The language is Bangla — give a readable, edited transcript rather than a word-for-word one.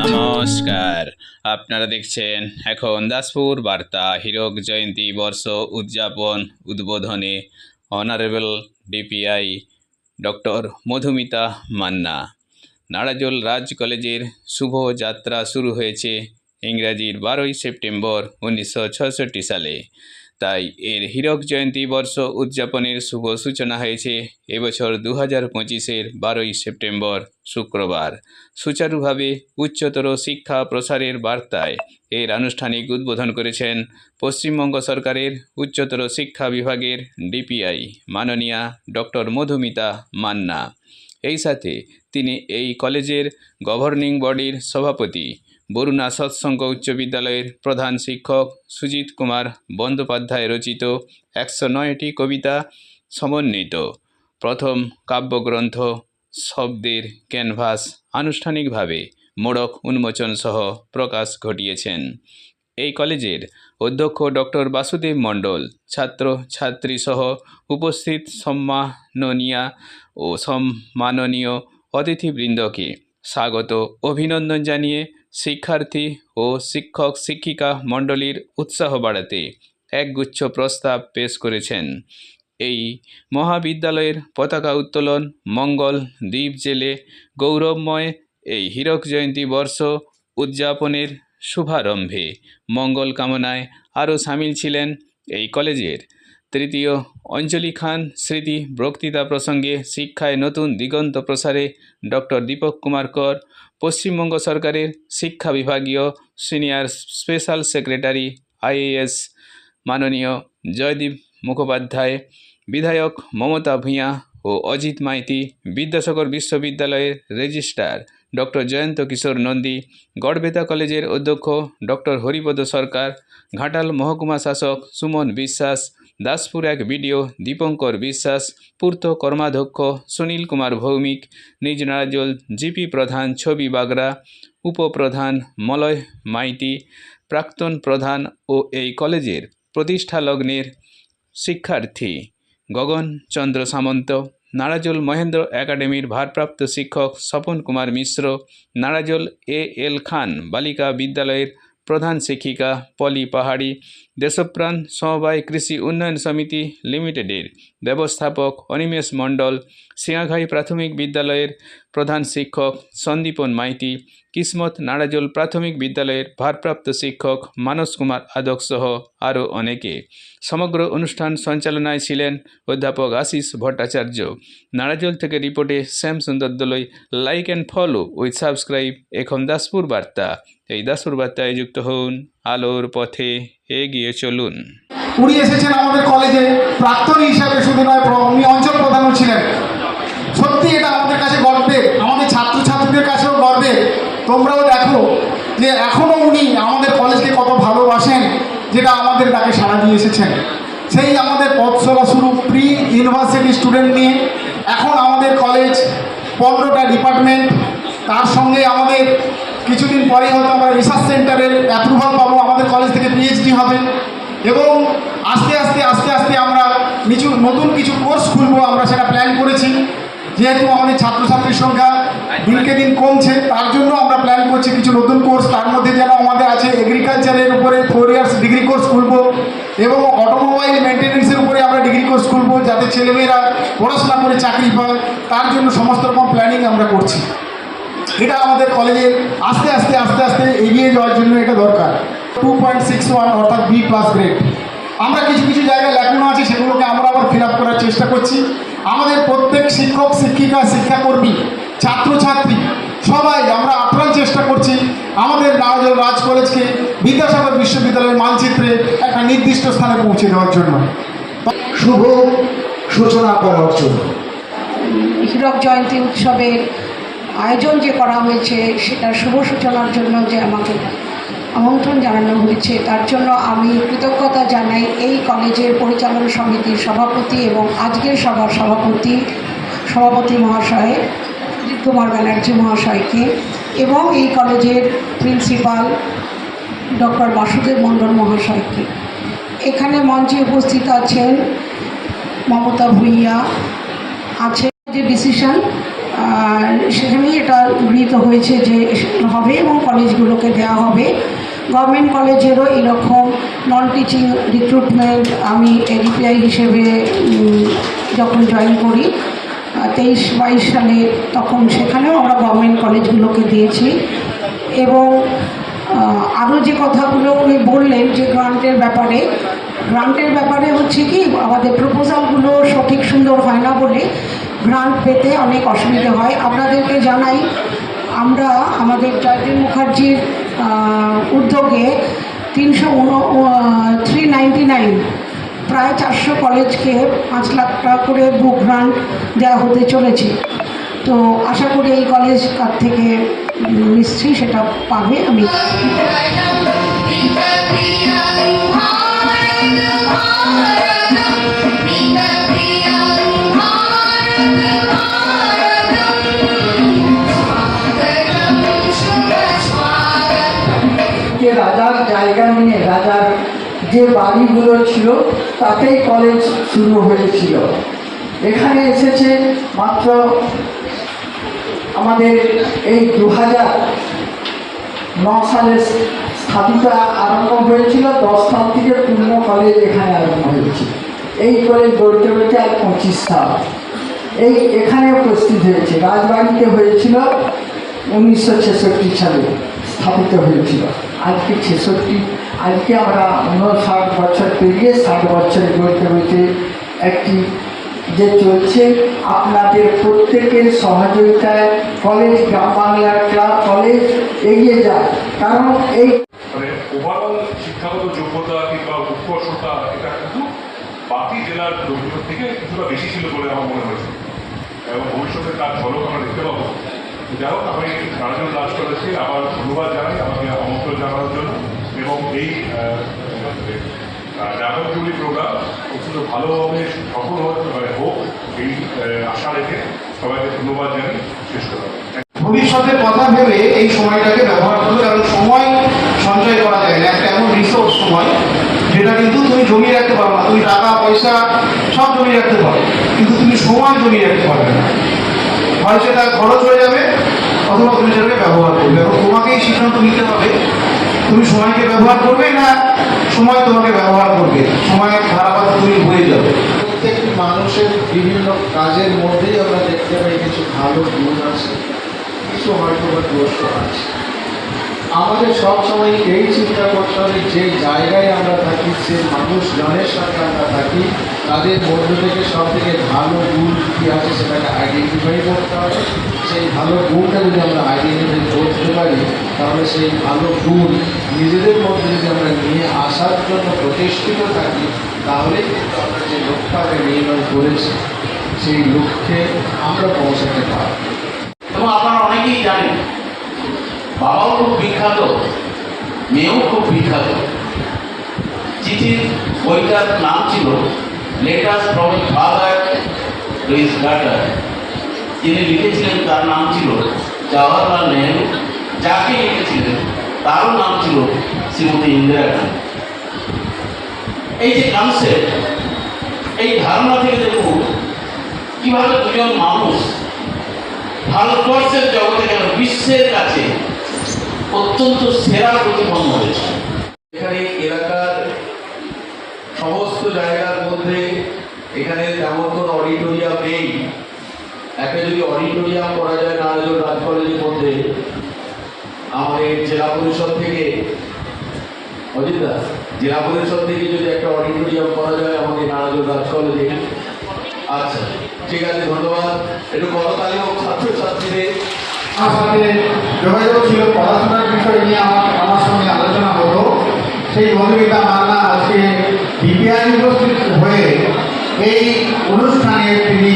নমস্কার, আপনারা দেখছেন এখন দাসপুর বার্তা। হীরক জয়ন্তী বর্ষ উদযাপন উদ্বোধনে honourable DPI doctor Madhumita Manna. Narajole Raj কলেজের শুভ যাত্রা শুরু হয়েছে ইংরাজির 12ই সেপ্টেম্বর 1966 সালে। তাই এর হীরক জয়ন্তী বর্ষ উদযাপনের শুভ সূচনা হয়েছে এবছর 2025-এর 12ই সেপ্টেম্বর শুক্রবার। সুচারুভাবে উচ্চতর শিক্ষা প্রসারের বার্তায় এর আনুষ্ঠানিক উদ্বোধন করেছেন পশ্চিমবঙ্গ সরকারের উচ্চতর শিক্ষা বিভাগের ডিপিআই মাননীয়া ডক্টর মধুমিতা মান্না। এই সাথে তিনি এই কলেজের গভর্নিং বডির সভাপতি বরুণা সৎসঙ্গ উচ্চ বিদ্যালয়ের প্রধান শিক্ষক সুজিত কুমার বন্দ্যোপাধ্যায় রচিত 109টি কবিতা সমন্বিত প্রথম কাব্যগ্রন্থ শব্দের ক্যানভাস আনুষ্ঠানিকভাবে মোড়ক উন্মোচন সহ প্রকাশ ঘটিয়েছেন। এই কলেজের অধ্যক্ষ ডক্টর বাসুদেব মণ্ডল ছাত্র ছাত্রী সহ উপস্থিত সম্মাননীয়া ও সম্মাননীয় অতিথিবৃন্দকে স্বাগত অভিনন্দন জানিয়ে শিক্ষার্থী ও শিক্ষক শিক্ষিকা মণ্ডলীর উৎসাহ বাড়াতে একগুচ্ছ প্রস্তাব পেশ করেছেন। এই মহাবিদ্যালয়ের পতাকা উত্তোলন মঙ্গল দ্বীপ জেলে গৌরবময় এই হীরক জয়ন্তী বর্ষ উদযাপনের শুভারম্ভে মঙ্গল কামনায় আরও সামিল ছিলেন এই কলেজের তৃতীয় অঞ্জলি খান স্মৃতি বক্তৃতা প্রসঙ্গে শিক্ষায় নতুন দিগন্ত প্রসারে ডক্টর দীপক কুমার কর, পশ্চিমবঙ্গ সরকারের শিক্ষা বিভাগীয় সিনিয়র স্পেশাল সেক্রেটারি আইএএস মাননীয় জয়দীপ মুখোপাধ্যায়, বিধায়ক মমতা ভূঁইয়া ও অজিত মাইতি, বিদ্যাসাগর বিশ্ববিদ্যালয়ের রেজিস্ট্রার ডক্টর জয়ন্ত কিশোর নন্দী, গড়বেতা কলেজের অধ্যক্ষ ডক্টর হরিপদ সরকার, ঘাটাল মহকুমা শাসক সুমন বিশ্বাস, দাসপুর এক বিডিও দীপঙ্কর বিশ্বাস, পূর্ত কর্মাধ্যক্ষ সুনীল কুমার ভৌমিক, নিজ নাড়াজোল জিপি প্রধান ছবি বাগরা, উপপ্রধান মলয় মাইতি, প্রাক্তন প্রধান ও এই কলেজের প্রতিষ্ঠা লগ্নের শিক্ষার্থী গগন চন্দ্র সামন্ত, নাড়াজোল মহেন্দ্র একাডেমির ভারপ্রাপ্ত শিক্ষক স্বপন কুমার মিশ্র, নাড়াজোল এএল খান বালিকা বিদ্যালয়ের প্রধান শিক্ষিকা পলি পাহাড়ি, দেশপ্রাণ সমবায় কৃষি উন্নয়ন সমিতি লিমিটেডের ব্যবস্থাপক অনিমেষ মণ্ডল, সিয়াঘাই প্রাথমিক বিদ্যালয়ের প্রধান শিক্ষক সন্দীপন মাইতি, কিসমত নাড়াজোল প্রাথমিক বিদ্যালয়ের ভারপ্রাপ্ত শিক্ষক মানস কুমার আদক সহ আরও অনেকে। সমগ্র অনুষ্ঠান সঞ্চালনায় ছিলেন অধ্যাপক আশিস ভট্টাচার্য। নাড়াজোল থেকে রিপোর্টে শ্যাম সুন্দর দলই। Like and follow with subscribe এখন দাসপুর বার্তা। এই দাসপুর বার্তায় যুক্ত হন, আলোর পথে এগিয়ে চলুন। উনি এসেছেন আমাদের কলেজে প্রাক্তনী হিসাবে, শুধু নয় উনি অঞ্চল প্রধানও ছিলেন। সত্যি এটা আমাদের কাছে গর্বের, আমাদের ছাত্রছাত্রীদের কাছেও গর্বের। তোমরাও দেখো যে এখনও উনি আমাদের কলেজকে কত ভালোবাসেন, যেটা আমাদের ডাকে সাড়া দিয়ে এসেছেন। সেই আমাদের পথ চলা শুরু প্রি ইউনিভার্সিটি স্টুডেন্ট নিয়ে। এখন আমাদের কলেজ 15টা ডিপার্টমেন্ট, তার সঙ্গে আমাদের কিছুদিন পরেই হয়তো আমরা রিসার্চ সেন্টারের অ্যাপ্রুভাল পাবো, আমাদের কলেজ থেকে পিএইচডি হবে এবং আস্তে আস্তে আমরা নতুন কিছু কোর্স খুলবো, আমরা সেটা প্ল্যান করেছি। যেহেতু আমাদের ছাত্রছাত্রীর সংখ্যা দিনকে দিন কমছে, তার জন্য আমরা প্ল্যান করছি কিছু নতুন কোর্স। তার মধ্যে যেন আমাদের আছে এগ্রিকালচারের উপরে 4 ইয়ার্স ডিগ্রি কোর্স খুলবো এবং অটোমোবাইল মেনটেন্যান্সের উপরে আমরা ডিগ্রি কোর্স খুলবো, যাতে ছেলেমেয়েরা পড়াশোনা করে চাকরি পায়। তার জন্য সমস্ত রকম প্ল্যানিং আমরা করছি। এটা আমাদের কলেজের আস্তে আস্তে এগিয়ে যাওয়ার জন্য এটা দরকার। 2.61 অর্থাৎ B+ গ্রেড। আমরা কিছু জায়গায় ল্যাকুনা আছে, সেগুলোকে আমরা আবার ফিল আপ করার চেষ্টা করছি। আমাদের প্রত্যেক শিক্ষক শিক্ষিকা শিক্ষাকর্মী ছাত্রছাত্রী সবাই আমরা আপ্রাণ চেষ্টা করছি আমাদের নাড়াজোল রাজ কলেজকে বিদ্যাসাগর বিশ্ববিদ্যালয়ের মানচিত্রে একটা নির্দিষ্ট স্থানে পৌঁছে দেওয়ার জন্য। শুভ সূচনা করার জন্য হীরক জয়ন্তী উৎসবের আয়োজন যে করা হয়েছে, সেটার শুভ সূচনার জন্য যে আমাকে আমন্ত্রণ জানানো হয়েছে, তার জন্য আমি কৃতজ্ঞতা জানাই এই কলেজের পরিচালনা সমিতির সভাপতি এবং আজকের সভার সভাপতি মহাশয় সুজিত কুমার ব্যানার্জি মহাশয়কে এবং এই কলেজের প্রিন্সিপাল ডক্টর বাসুদেব মণ্ডল মহাশয়কে। এখানে মঞ্চে উপস্থিত আছেন মমতা ভূঁইয়া, আছে যে ডিসিশন আর সেখানেই এটা গৃহীত হয়েছে যে হবে এবং কলেজগুলোকে দেওয়া হবে। গভর্নমেন্ট কলেজেরও এরকম নন টিচিং রিক্রুটমেন্ট আমি ডিপিআই হিসেবে যখন জয়েন করি 23-22 সালে, তখন সেখানেও আমরা গভর্নমেন্ট কলেজগুলোকে দিয়েছি। এবং আরও যে কথাগুলো উনি বললেন যে গ্রান্টের ব্যাপারে হচ্ছে কি আমাদের প্রপোজালগুলো সঠিক সুন্দর হয় না বলে গ্রান্ট পেতে অনেক অসুবিধা হয়। আপনাদেরকে জানাই, আমরা আমাদের জয়দেব মুখার্জির উদ্যোগে 399 প্রায় 400 কলেজকে 5 লাখ টাকা করে বুক গ্রান্ট দেওয়া হতে চলেছে। তো আশা করি এই কলেজ তার থেকে নিশ্চয়ই সেটা পাবে। আমি যে রাজার জায়গা নিয়ে রাজার যে বাড়িগুলো ছিল তাতেই কলেজ শুরু হয়েছিল। এখানে এসেছে মাত্র আমাদের এই 2009 সালে স্থাপিত আরম্ভ হয়েছিল। 10 সাল থেকে পূর্ণ কলেজ এখানে আরম্ভ হয়েছিল। এই কলেজ গড়তে হয়েছে আর 25 সাল। এখানে উপস্থিত হয়েছে, রাজবাড়িতে হয়েছিল 1966 সালে স্থাপিত হয়েছিল। আজকে 66, আজকে আমরা 59 বছর পেরিয়ে 60 বছরে গড়তে হয়েছে একটি যে চলছে। আপনাদের প্রত্যেকের সহযোগিতায় কলেজ, গ্রাম বাংলার ক্লাব কলেজ এগিয়ে যায়। কারণ এই মানে ওভারঅল শিক্ষাগত যোগ্যতা কিংবা উৎকর্ষতা এটা কিন্তু বাকি জেলার লোকগুলোর থেকে কিছুটা বেশি ছিল বলে আমার মনে হয়েছে, এবং ভবিষ্যতে তার ঝলক আমরা দেখতে পাবো। যাই হোক, আমি নারায়ণ রাজ কলেজকে আবার ধন্যবাদ জানাই আমাকে আমন্ত্রণ জানানোর জন্য, এবং এই ডাবলজুবলি প্রোগ্রাম অত্যন্ত ভালোভাবে সফল হোক এই আশা রেখে সবাইকে ধন্যবাদ জানাই। শেষ করা ভবিষ্যতের কথা ভেবে এই সময়টাকে ব্যবহার করবে, কারণ সময় সঞ্চয় করা যায় না। একটা এমন রিসোর্স সময়, যেটা কিন্তু তুমি জমিয়ে রাখতে পারো না। তুমি টাকা পয়সা সব জমিয়ে রাখতে পারো, কিন্তু তুমি সময় জমিয়ে রাখতে পারবে না। হয় সেটা খরচ হয়ে যাবে অথবা তুমি সেটাকে ব্যবহার করবে। এবং তোমাকেই সিদ্ধান্ত নিতে হবে তুমি সময়কে ব্যবহার করবে না সময় তোমাকে ব্যবহার করবে। সময়ের ধারাবাহিক তুমি হয়ে যাবে। প্রত্যেকটি মানুষের বিভিন্ন কাজের মধ্যেই আমরা দেখতে পাই কিছু ভালো গুণ আছে, কিছু হয়তো বা দোষ আছে। আমাদের সবসময় এই চিন্তা করতে হবে যে জায়গায় আমরা থাকি, সে মানুষজনের সাথে আমরা থাকি, তাদের মধ্য থেকে সব থেকে ভালো গুণ কী আছে সেটাকে আইডেন্টিফাই করতে হবে। সেই ভালো গুণটা যদি আমরা আইডেন্টিফাই করতে পারি, তাহলে সেই ভালো গুণ নিজেদের মধ্যে যদি আমরা নিয়ে আসার জন্য প্রতিষ্ঠিত থাকি, তাহলে কিন্তু আমরা যে লক্ষ্যটাকে নির্ণয় করেছি সেই লক্ষ্যে আমরা পৌঁছাতে পারব। এবং আপনারা অনেকেই জানেন, বাবাও খুব বিখ্যাত, মেয়েও খুব বিখ্যাত। চিঠির বইটার নাম ছিল letters from a father to his daughter. যিনি লিখেছিলেন তার নাম ছিল জওহরলাল নেহরু, যাকে লিখেছিলেন তারও নাম ছিল শ্রীমতী ইন্দিরা গান্ধী। এই যে কনসেপ্ট, এই ধারণা থেকে দেখুন কীভাবে দুজন মানুষ ভারতবর্ষের জগতে কেন বিশ্বের কাছে অত্যন্ত সেরা প্রতিপন্ন হয়েছে। এখানে এলাকার সমস্ত জায়গার মধ্যে এখানে তেমন কোনো অডিটোরিয়াম নেই। একটা যদি অডিটোরিয়াম করা যায় নারায়ণ রাজ কলেজের মধ্যে, আমাদের জেলা পরিষদ থেকে অজিতদা জেলা পরিষদ থেকে যদি একটা অডিটোরিয়াম করা যায় আমাদের নারায়ণ রাজ কলেজে। আচ্ছা, ঠিক আছে, ধন্যবাদ। একটু করতালি হোক ছাত্রছাত্রীদের। আমার সাথে যোগাযোগ ছিল, পড়াশোনার বিষয় নিয়ে আমার সঙ্গে আলোচনা হলো। সেই মধুমিতা মান্না আজকে ডিপিআই উপস্থিত হয়ে এই অনুষ্ঠানে তিনি